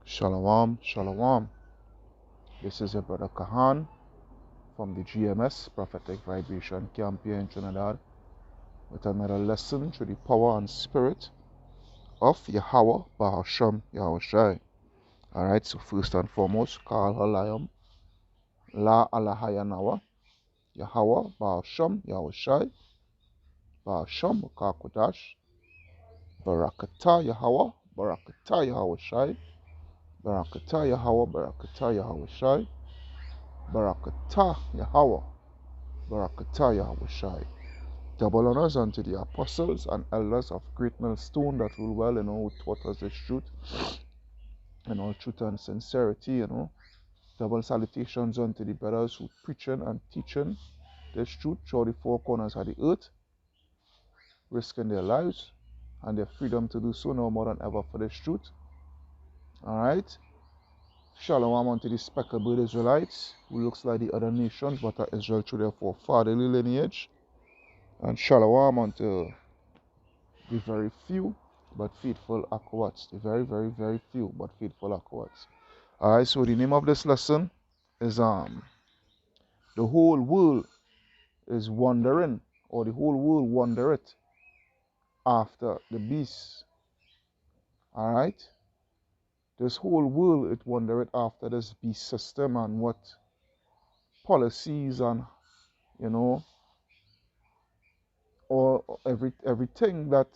Shalom, shalom. This is your brother Kahan from the GMS Prophetic Vibration Camp here in Trinidad with another lesson through the power and spirit of Yahweh Bahasham Yahushai. Alright, so first and foremost, Kal Halayam La Alahayanawa Yahweh Bahasham Yahushai Bahasham Kakodash Barakata Yahweh Barakata Yahushai Barakata Yahweh Barakata Yahushai Barakata Yahweh Barakatah Yahushai. Double honors unto the apostles and elders of Great Millstone that rule well, who taught us this truth, all truth and sincerity, Double salutations unto the brothers who preaching and teaching this truth through the four corners of the earth, risking their lives and their freedom to do so no more than ever for this truth. Alright. Shalom unto the speckled Israelites, who looks like the other nations, but are Israel through their forefatherly lineage. And shalom unto the very few but faithful Akawats. The very, very, very few but faithful Akawats. Alright, so the name of this lesson is the whole world is wandering, or the whole world wondereth after the beast. Alright? This whole world it wondereth after this beast system and what policies and or everything that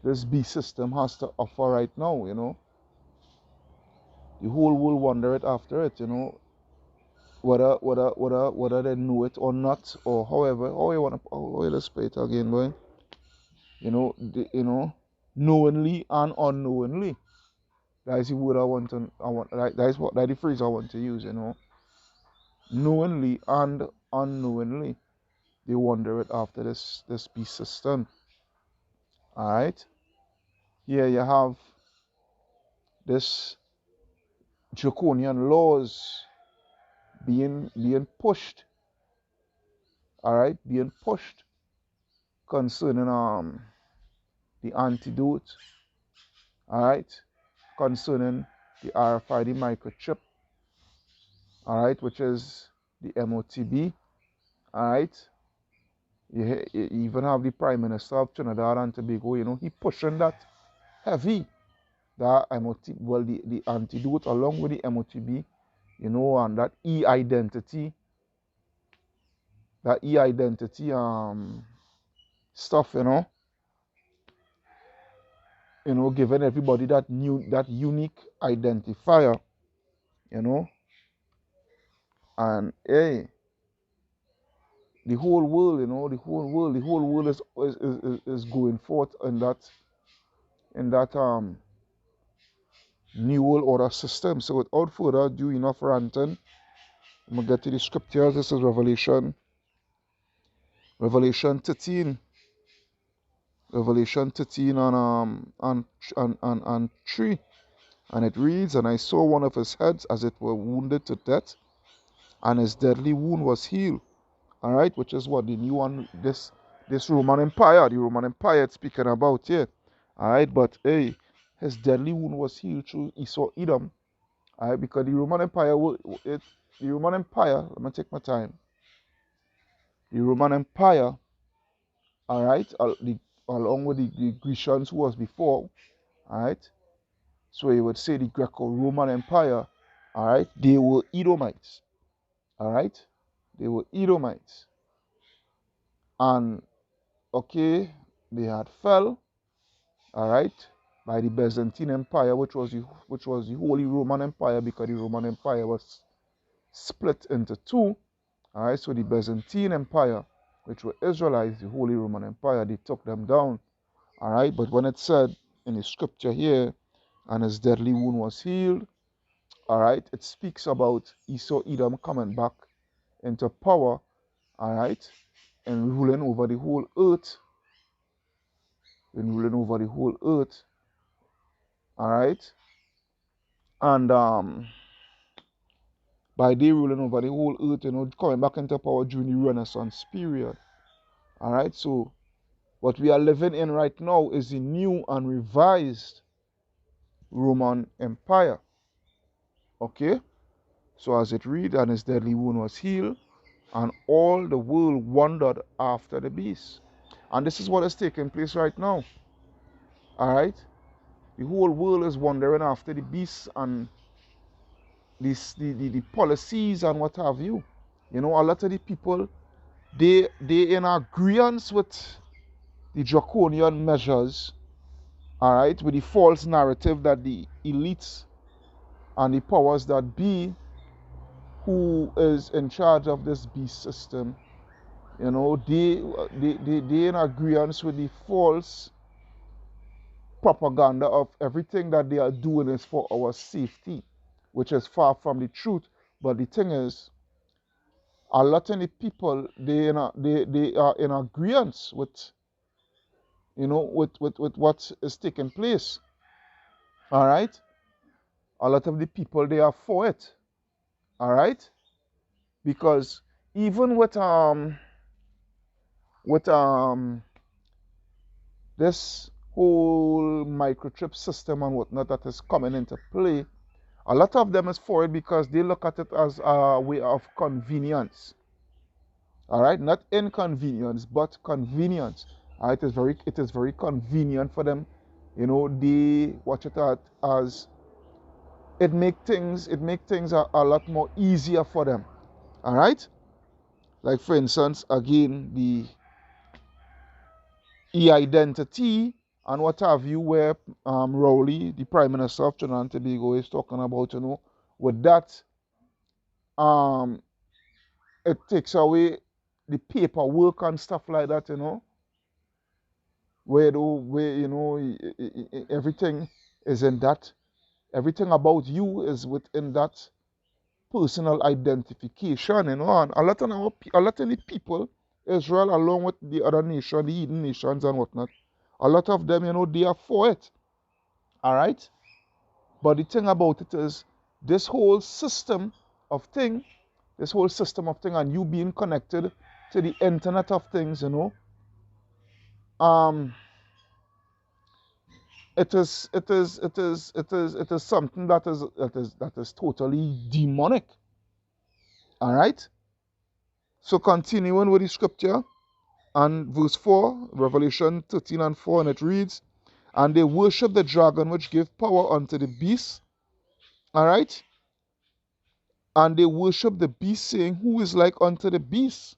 this beast system has to offer right now, The whole world wondereth after it, whether they know it or not, or however, let's play it again, boy. Knowingly and unknowingly. That is the word that is the phrase I want to use, Knowingly and unknowingly, they wander it after this beast system. Alright? Here you have this draconian laws being pushed. Alright, being pushed concerning the antidote, alright, concerning the RFID microchip, alright, which is the MOTB, alright. You even have the Prime Minister of Trinidad and Tobago, he pushing that heavy, that MOTB, well, the antidote along with the MOTB, and that e-identity stuff, giving everybody that unique identifier, and hey, the whole world, the whole world is going forth in that new world order system. So without further ado, enough ranting, I'm gonna get to the scriptures. This is Revelation 13. Revelation 13 and 3. And it reads, "And I saw one of his heads as it were wounded to death, and his deadly wound was healed." Alright, which is what the new one, this Roman Empire, the Roman Empire it's speaking about here. Alright, but hey, his deadly wound was healed through Esau Edom. Alright, because the Roman Empire, let me take my time. The Roman Empire, alright, along with the Grecians who was before, alright, so you would say the Greco-Roman Empire, alright, they were Edomites, alright, they were Edomites, and okay, they had fell, alright, by the Byzantine Empire, which was the Holy Roman Empire, because the Roman Empire was split into two, alright, so the Byzantine Empire, which were Israelites, the Holy Roman Empire, they took them down, alright, but when it said in the scripture here, and his deadly wound was healed, alright, it speaks about Esau Edom coming back into power, alright, and ruling over the whole earth, alright, and by they ruling over the whole earth, coming back into power during the Renaissance period, alright. So what we are living in right now is the new and revised Roman Empire. Okay? So as it reads, and his deadly wound was healed, and all the world wondered after the beast. And this is what is taking place right now. Alright? The whole world is wondering after the beast and the policies and what have you. You know, a lot of the people, they in agreement with the draconian measures, all right, with the false narrative that the elites and the powers that be who is in charge of this beast system, you know, they in agreement with the false propaganda of everything that they are doing is for our safety, which is far from the truth. But the thing is, a lot of the people they are in agreement with, you know, with what is taking place. All right, a lot of the people they are for it. All right, because even with this whole microchip system and whatnot that is coming into play, a lot of them is for it because they look at it as a way of convenience. All right, not inconvenience, but convenience. All right, it is very convenient for them. You know, they watch it as it make things a lot more easier for them. All right, like for instance, again the e-identity and what have you, where Rowley, the Prime Minister of Trinidad and Tobago, is talking about, you know, with that, um, it takes away the paperwork and stuff like that, you know, where you know everything is in that, everything about you is within that personal identification, you know, and a lot of the people, Israel, along with the other nation, the heathen nations and whatnot, a lot of them, you know, they are for it. All right. But the thing about it is, this whole system of thing, and you being connected to the internet of things, you know, um, it is something that is totally demonic. All right. So continuing with the scripture and verse 4, Revelation 13 and 4, and it reads, and they worship the dragon which gave power unto the beast. All right. And they worship the beast, saying, who is like unto the beast?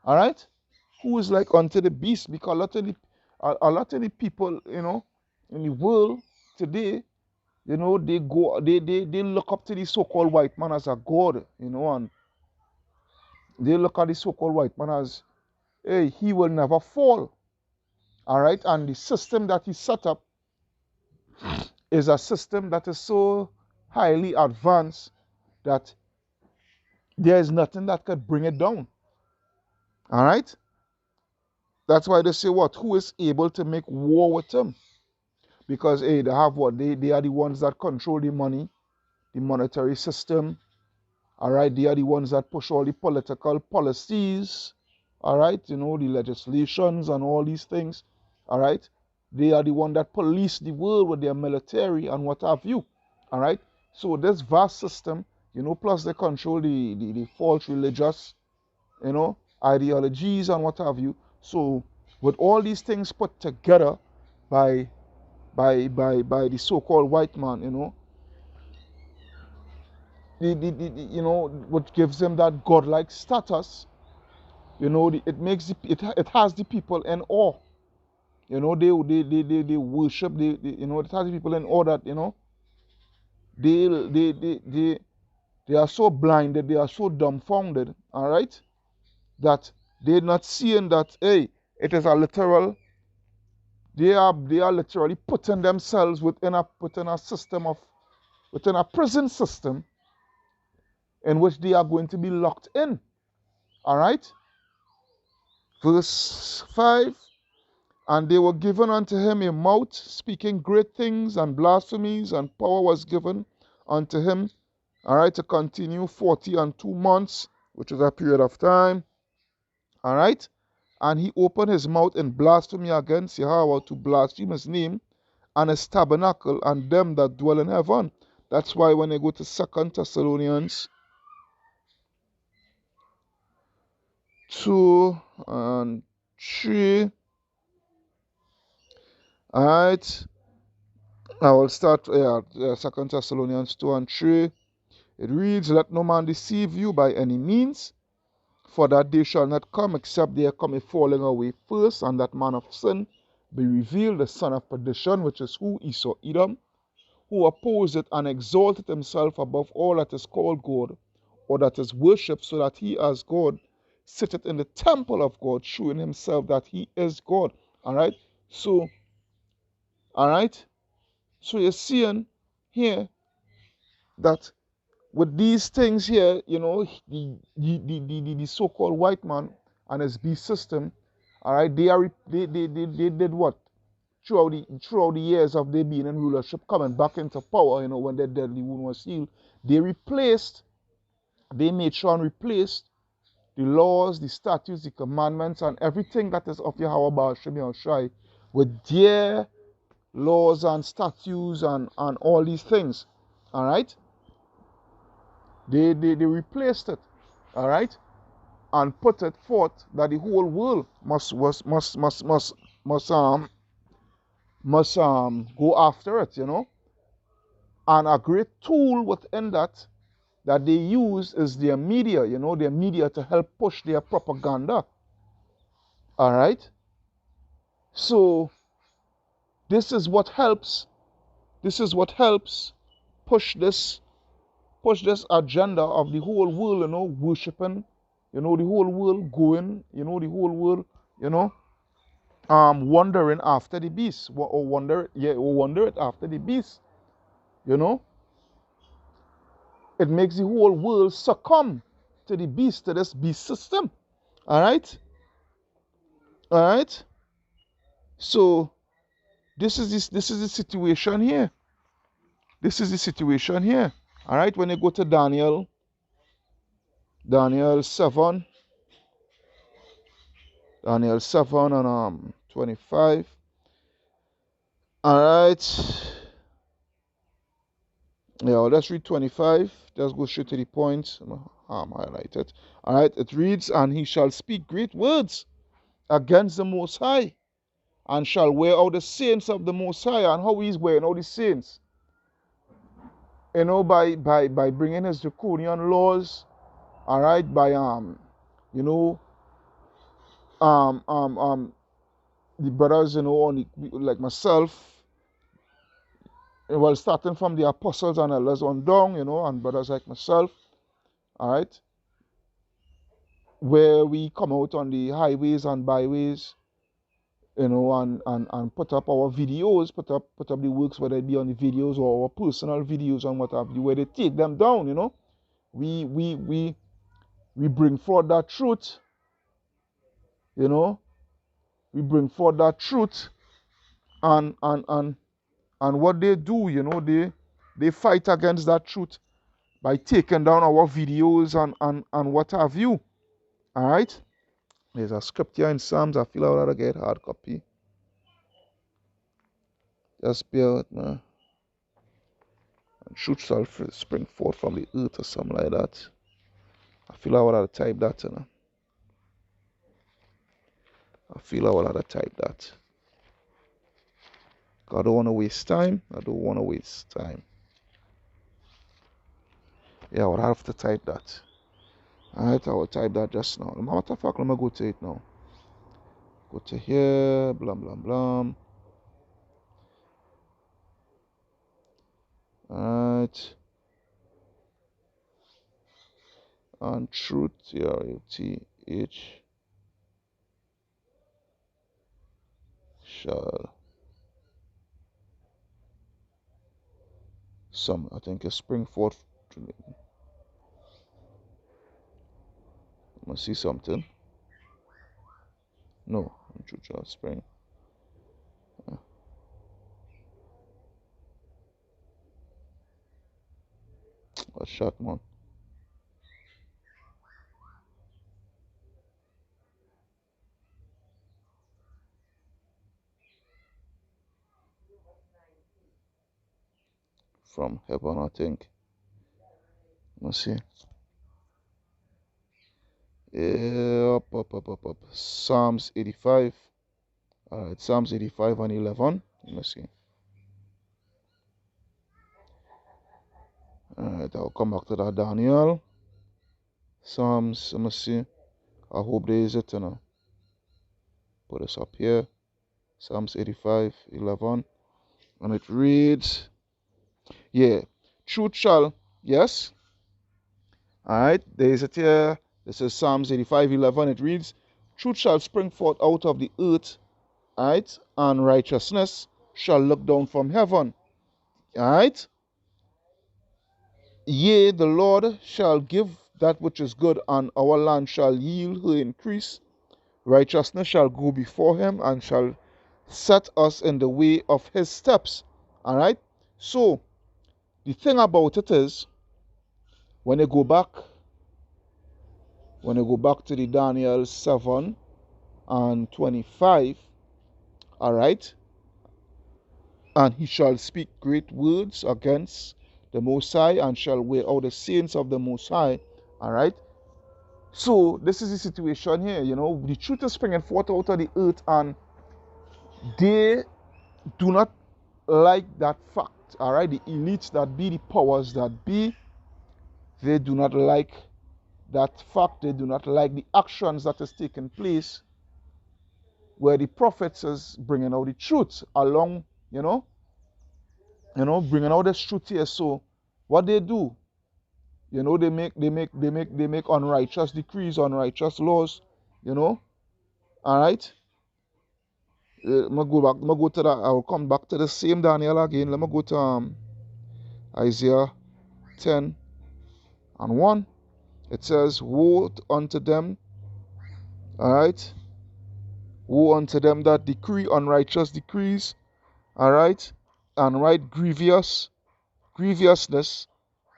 All right? Who is like unto the beast? Because a lot of the people, you know, in the world today, you know, they look up to the so-called white man as a god, you know, and they look at the so-called white man as, hey, he will never fall. All right? And the system that he set up is a system that is so highly advanced that there is nothing that could bring it down. All right? That's why they say what? Who is able to make war with him? Because hey, they have what? They are the ones that control the money, the monetary system. All right, they are the ones that push all the political policies. All right, you know, the legislations and all these things. All right, they are the one that police the world with their military and what have you. All right, so this vast system, you know, plus they control the false religious, you know, ideologies and what have you. So with all these things put together by the so-called white man, you know, you know, what gives them that godlike status, you know, it makes it has the people in awe. You know, they worship, you know, it has the people in awe that, you know, they they they they they are so blinded, they are so dumbfounded, all right, that they're not seeing that, hey, it is a literal, they are literally putting themselves within a system of, within a prison system in which they are going to be locked in. All right? Verse 5, and they were given unto him a mouth speaking great things and blasphemies, and power was given unto him, all right, to continue 40 and 2 months, which is a period of time. All right? And he opened his mouth in blasphemy against Yahweh, to blaspheme his name, and his tabernacle, and them that dwell in heaven. That's why when I go to 2 Thessalonians 2 and 3, alright, I will start 2 Thessalonians 2 and 3. It reads, let no man deceive you by any means, for that day shall not come except there come a falling away first, and that man of sin be revealed, the son of perdition, which is who? Esau, Edom, who opposeth and exalteth himself above all that is called God, or that is worshipped, so that he as God sitteth in the temple of God, showing himself that he is God. Alright? So, alright? So you're seeing here that with these things here, the so-called white man and his beast system, alright, they did what? Throughout the years of their being in rulership, coming back into power, when their deadly wound was healed, they made sure and replaced the laws, the statutes, the commandments, and everything that is of Yahweh Baal Shem Yahushai with their laws and statutes and all these things. Alright? They replaced it. Alright? And put it forth that the whole world must go after it, And a great tool within that they use is their media, their media to help push their propaganda. Alright? So this is what helps push this agenda of the whole world, worshipping, the whole world going, the whole world, wandering after the beast, or wander it after the beast, It makes the whole world succumb to the beast, to this beast system. Alright? Alright? So this is the situation here. This is the situation here. Alright, when you go to Daniel 7, Daniel 7 and 25. Alright. Yeah, well, let's read 25. Just go straight to the point. Highlight it. Alright, it reads, and he shall speak great words against the Most High, and shall wear out the saints of the Most High. And how he's wearing out the saints? By bringing his draconian laws. Alright, by the brothers, like myself, well, starting from the apostles and elders on down, and brothers like myself, all right, where we come out on the highways and byways, and put up our videos, put up the works, whether it be on the videos or our personal videos and what have you, where they take them down, we bring forth that truth, we bring forth that truth, and what they do, they fight against that truth by taking down our videos and what have you. Alright? There's a scripture in Psalms. I feel I ought to get hard copy. Just bear with me. And truth shall spring forth from the earth or something like that. I feel I ought to type that, I feel I ought to type that. I don't want to waste time. Yeah, I would have to type that. Alright, I will type that just now. Matter of fact, let me go to it now. Go to here, blam blam blam. Alright. And truth, TRUTH, shall I think it's spring forth. I must see something. No, truth shall spring. A shot, man. from heaven, I think. Let's see. Up. Psalms 85. Alright, Psalms 85 and 11. Let me see. Alright, I'll come back to that, Daniel. Psalms, let me see. I hope there is it, Put this up here. Psalms 85, 11. And it reads, yeah, truth shall, yes. Alright, there is it here. This is Psalms 85, 11. It reads, truth shall spring forth out of the earth, alright, and righteousness shall look down from heaven. Alright? Yea, the Lord shall give that which is good, and our land shall yield her increase. Righteousness shall go before him, and shall set us in the way of his steps. Alright? So, the thing about it is, when you go back to the Daniel 7 and 25, alright, and he shall speak great words against the Most High, and shall wear out the saints of the Most High. Alright? So, this is the situation here. The truth is springing forth out of the earth, and they do not like that fact. Alright? The elites that be, the powers that be, they do not like that fact. They do not like the actions that is taking place, where the prophets is bringing out the truth along, bringing out this truth here. So what they do, they make unrighteous decrees, unrighteous laws, all right. Let me go to that. I'll come back to the same Daniel again. Let me go to Isaiah 10 and 1. It says, woe unto them, all right, woe unto them that decree unrighteous decrees, all right, and write grievousness,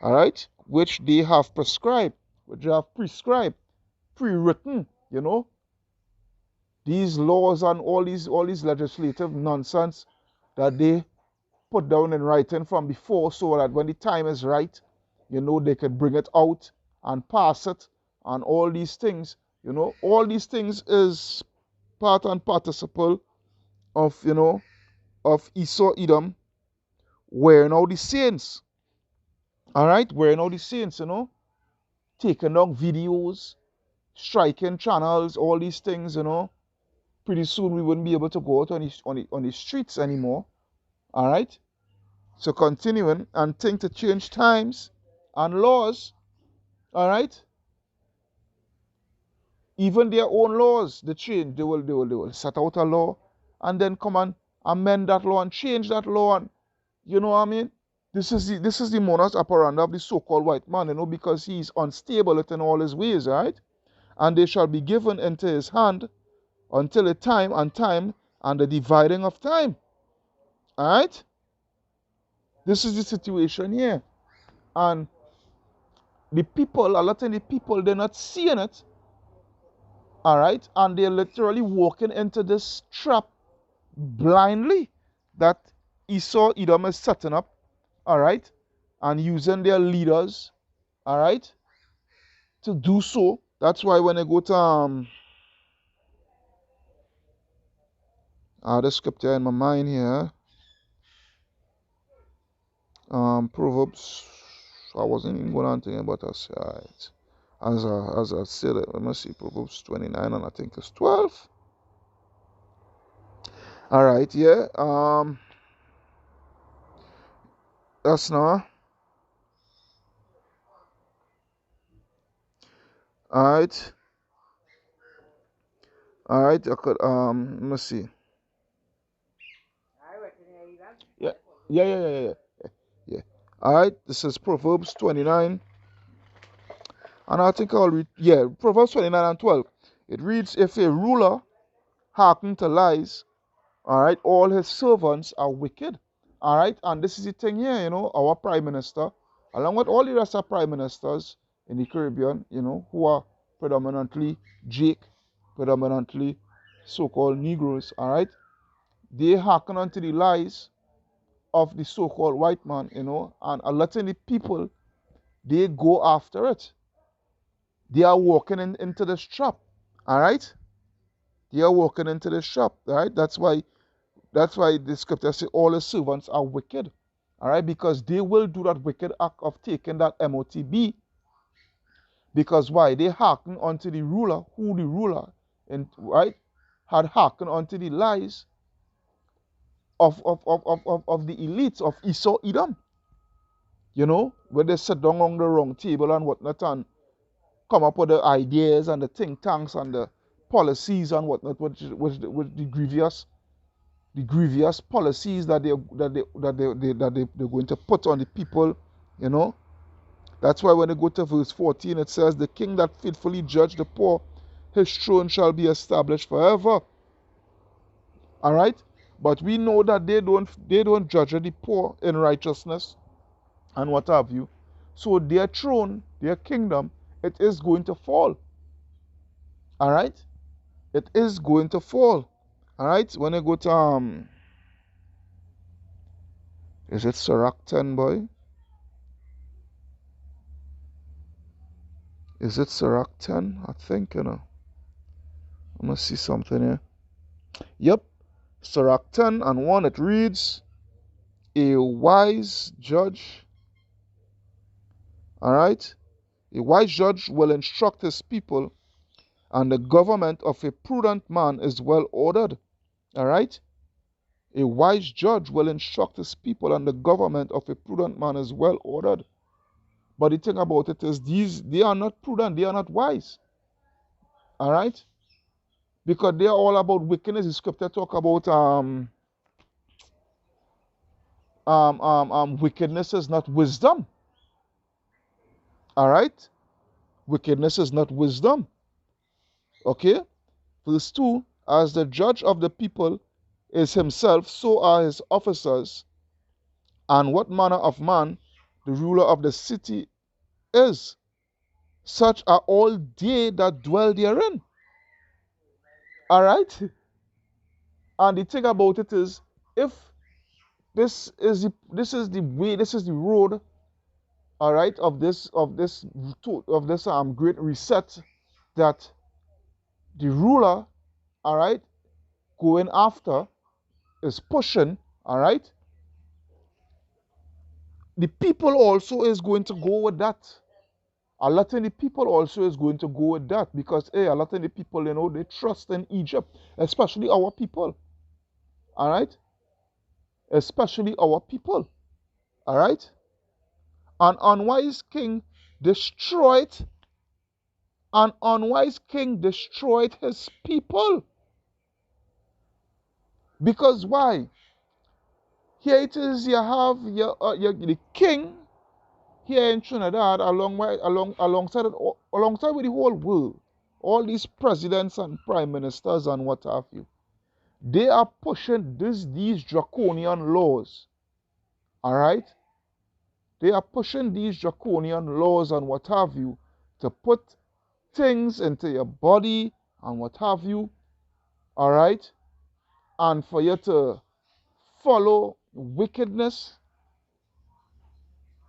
all right, which they have prescribed, pre-written, these laws and all these legislative nonsense that they put down in writing from before, so that when the time is right, they can bring it out and pass it, and all these things, all these things is part and participle of, of Esau Edom, wearing out the saints. Alright, wearing out the saints, taking down videos, striking channels, all these things, Pretty soon we wouldn't be able to go out on the streets anymore. Alright? So continuing, and think to change times and laws. Alright? Even their own laws, they change. They will set out a law and then come and amend that law and change that law, and you know what I mean? This is the modus operandi of the so-called white man, because he is unstable in all his ways, right? And they shall be given into his hand until the time and the dividing of time. Alright? This is the situation here. And the people, a lot of the people, they're not seeing it. Alright? And they're literally walking into this trap blindly that Esau Edom is setting up. Alright? And using their leaders, alright, to do so. That's why when I go to the scripture in my mind here, Proverbs, I wasn't even going on thinking about us, right? As I said, let me see, Proverbs 29 and I think it's 12. Alright, yeah. That's now. Alright. Alright, I could let me see. Yeah. Alright, this is Proverbs 29. And I think I'll read, Proverbs 29 and 12. It reads, if a ruler hearken to lies, alright, all his servants are wicked. Alright, and this is the thing here, our prime minister, along with all the rest of prime ministers in the Caribbean, who are predominantly Jake, predominantly so-called Negroes, alright, they hearken unto the lies of the so-called white man, and a lot of the people, they go after it. They are walking into this trap. All right? They are walking into this trap. All right? That's why the scripture says all the servants are wicked. All right? Because they will do that wicked act of taking that MOTB. Because why? They hearken unto the ruler, who the ruler, and right, had hearkened unto the lies of the elites of Esau Edom. When they sit down on the wrong table and whatnot and come up with the ideas and the think tanks and the policies and whatnot, with the grievous policies that they're going to put on the people. That's why when they go to verse 14, it says, "The king that faithfully judged the poor, his throne shall be established forever." All right, but we know that they don't judge the poor in righteousness and what have you. So their throne, their kingdom, it is going to fall. All right, it is going to fall. All right, when I go to is it Sirach 10, boy? Is it Sirach 10? I think, I'm gonna see something here. Yep, Sirach 10 and 1, it reads, "A wise judge," all right, "a wise judge will instruct his people, and the government of a prudent man is well ordered." All right, a wise judge will instruct his people, and the government of a prudent man is well ordered. But the thing about it is, they are not prudent, they are not wise. All right, because they are all about wickedness. The scripture talk about wickedness is not wisdom. All right, wickedness is not wisdom. Okay, verse 2, "As the judge of the people is himself, so are his officers, and what manner of man the ruler of the city is, such are all they that dwell therein." All right, and the thing about it is, if this is the way, this is the road, all right, of this great reset that the ruler, all right, going after, is pushing, all right, the people also is going to go with that. A lot of the people also is going to go with that, because a lot of the people, they trust in Egypt, especially our people. All right, especially our people. All right, an unwise king destroyed his people. Because why? Here it is, you have the king here in Trinidad, alongside with the whole world, all these presidents and prime ministers and what have you. They are pushing these draconian laws. All right? They are pushing these draconian laws and what have you to put things into your body and what have you. All right? And for you to follow wickedness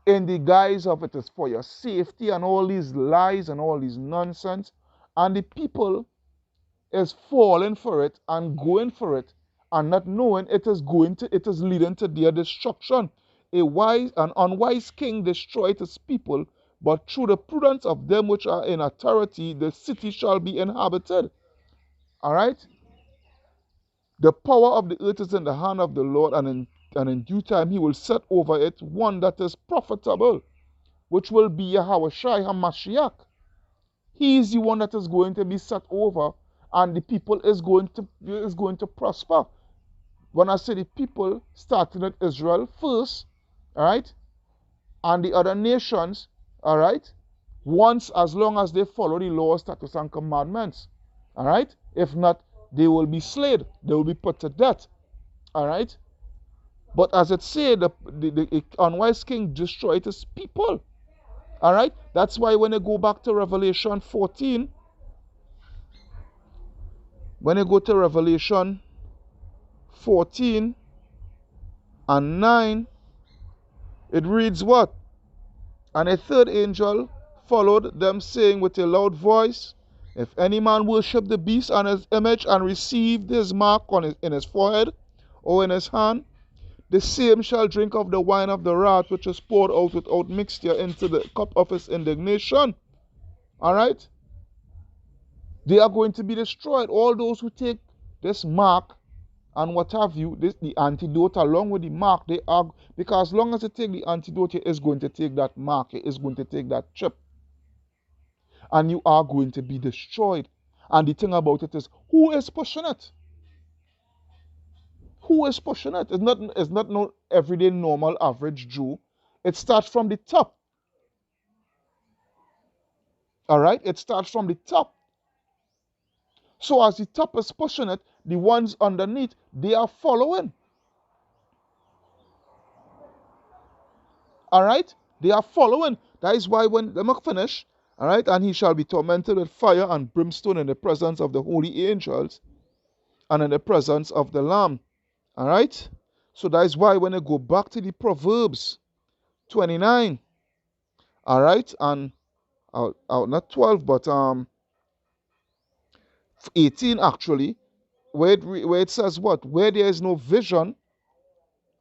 in the guise of it is for your safety and all these lies and all these nonsense. And the people is falling for it and going for it and not knowing it is leading to their destruction. An unwise king destroyed his people, but through the prudence of them which are in authority, the city shall be inhabited. All right? The power of the earth is in the hand of the Lord, and in due time he will set over it one that is profitable, which will be Yahushua HaMashiach. He is the one that is going to be set over, and the people is going to prosper. When I say the people, starting with Israel first, all right, and the other nations, all right, as long as they follow the laws, statutes, and commandments, all right. If not, they will be slayed. They will be put to death, all right. But as it said, the unwise king destroyed his people. All right? That's why when you go back to Revelation 14, when you go to Revelation 14, and 9, it reads what? And a third angel followed them, saying with a loud voice, if any man worship the beast and his image, and receive his mark in his forehead or in his hand, the same shall drink of the wine of the wrath which is poured out without mixture into the cup of his indignation. Alright? They are going to be destroyed. All those who take this mark and what have you, the antidote along with the mark, they are, because as long as they take the antidote, it is going to take that mark, it is going to take that chip. And you are going to be destroyed. And the thing about it is, who is pushing it? Who is pushing it? It's not no everyday normal average Jew. It starts from the top. Alright? It starts from the top. So as the top is pushing it, the ones underneath, they are following. Alright? They are following. That is why when they finish, alright, and he shall be tormented with fire and brimstone in the presence of the holy angels and in the presence of the Lamb. Alright? So that is why when I go back to the Proverbs 29, alright, and not 12, but 18 actually, where it says what? Where there is no vision,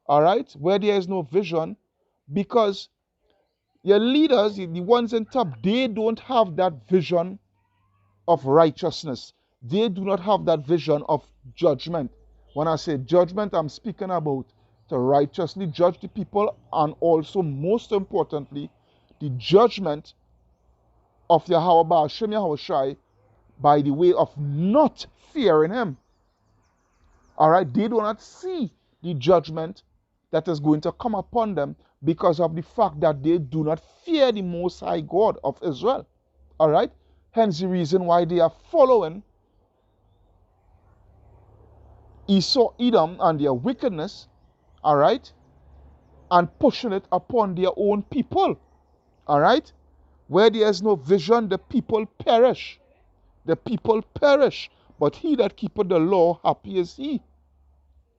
alright, where there is no vision, because your leaders, the ones in top, they don't have that vision of righteousness. They do not have that vision of judgment. When I say judgment, I'm speaking about to righteously judge the people, and also, most importantly, the judgment of Yahweh Hashem Yahushai by the way of not fearing him. Alright, they do not see the judgment that is going to come upon them because of the fact that they do not fear the Most High God of Israel. Alright, hence the reason why they are following Esau, Edom, and their wickedness, alright, and pushing it upon their own people. Alright, where there is no vision, the people perish. The people perish. But he that keepeth the law, happy is he.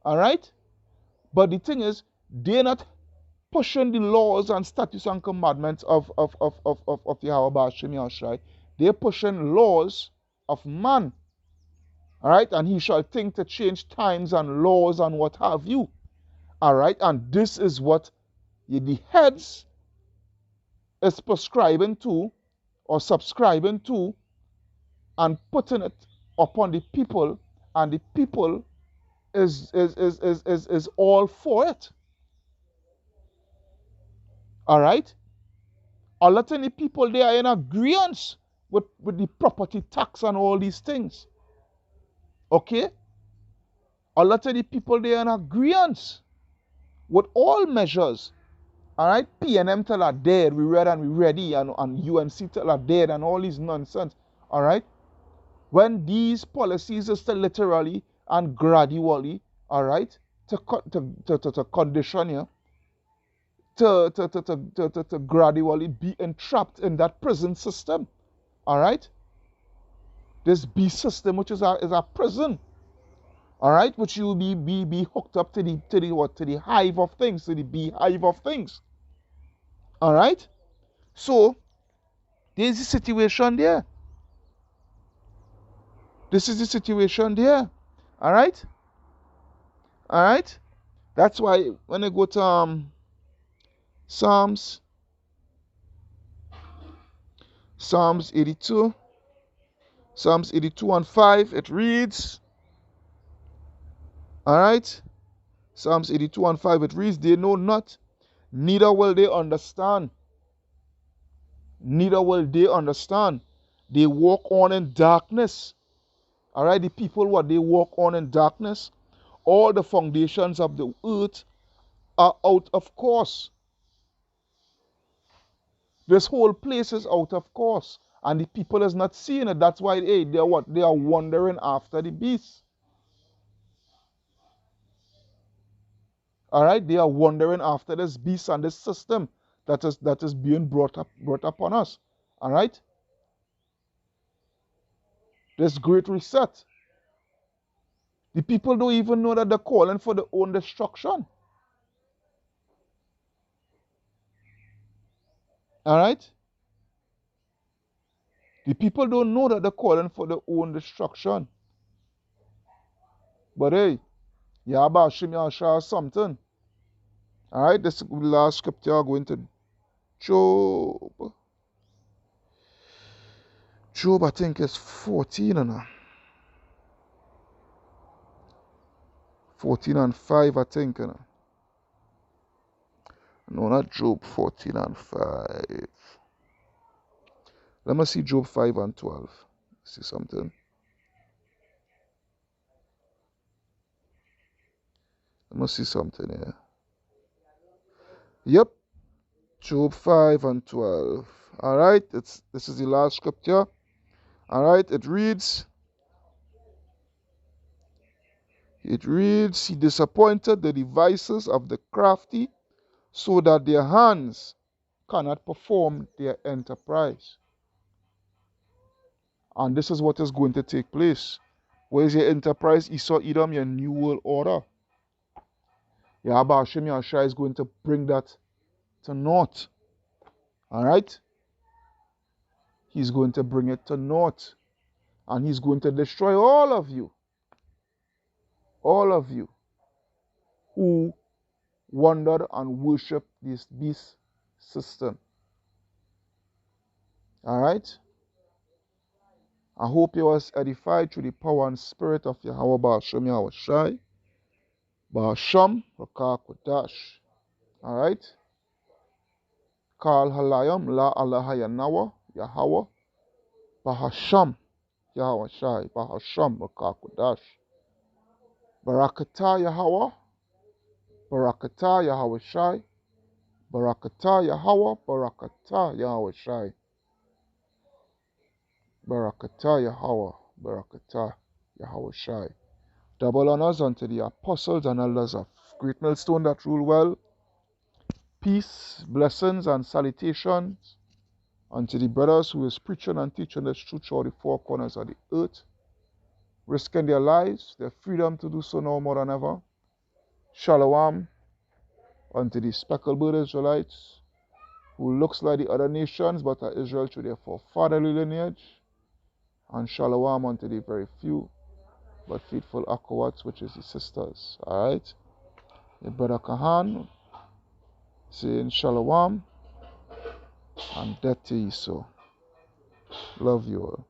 Alright? But the thing is, they're not pushing the laws and statutes and commandments of Yahweh Hashem Yahushai. They're pushing laws of man. Alright? And he shall think to change times and laws and what have you. Alright? And this is what the heads is prescribing to or subscribing to and putting it upon the people, and the people is all for it. Alright? A lot of the people, they are in agreement with the property tax and all these things. Okay? A lot of the people, they are in agreement with all measures. Alright? PNM tell are dead, we read and we ready, and UNC tell are dead, and all these nonsense. Alright? When these policies is to literally and gradually, alright, to condition you, to gradually be entrapped in that prison system, alright? This beast system, which is a prison, alright, which you will be hooked up to the hive of things, to the beehive of things, alright? So there's a situation there. This is the situation there. Alright? Alright? That's why when I go to Psalms 82, Psalms 82 and 5, it reads, alright? Psalms 82 and 5, it reads, they know not, neither will they understand. Neither will they understand. They walk on in darkness. Alright, the people, what they walk on in darkness, all the foundations of the earth are out of course. This whole place is out of course, and the people is not seeing it. That's why they are what? They are wandering after the beast. Alright, they are wandering after this beast and this system that is being brought upon us. Alright? This great reset. The people don't even know that they're calling for their own destruction. Alright? The people don't know that they're calling for their own destruction. But hey, Yahweh Hashem Yahshua something. Alright, this last scripture going to Job. Job, I think, is 14 and 14 and 5, I think. No, not Job 14 and 5. Let me see Job 5 and 12. See something. Let me see something here. Yep. Job 5 and 12. Alright, this is the last scripture. Alright, it reads, He disappointed the devices of the crafty, so that their hands cannot perform their enterprise. And this is what is going to take place. Where is your enterprise? Esau, Edom, your new world order. Yahweh Hashem Yahshua is going to bring that to naught. Alright? He's going to bring it to naught. And he's going to destroy all of you. All of you who wandered and worshiped this beast system. Alright? I hope you was edified through the power and spirit of Yahweh Ba'ashem Yahushai. Ba'ashem Rakah Kodash. Alright? Kal Halayam La Allah Yanawa Yahweh Ba'ashem Yahushai. Ba'ashem Rakah Kodash. Barakatah Yahweh. Barakatah Yahushai. Barakatah Yahweh. Barakatah Yahushai. Barakatah Yahweh, Barakatah Yahushai. Double honors unto the apostles and elders of Great Millstone that rule well. Peace, blessings, and salutations unto the brothers who is preaching and teaching this truth through the four corners of the earth, risking their lives, their freedom to do so now more than ever. Shalom unto the speckled bird Israelites, who looks like the other nations but are Israel through their forefatherly lineage. And shalom unto the very few but faithful Akawats, which is the sisters. Alright? Your brother Kahan saying shalom and death to you. So, love you all.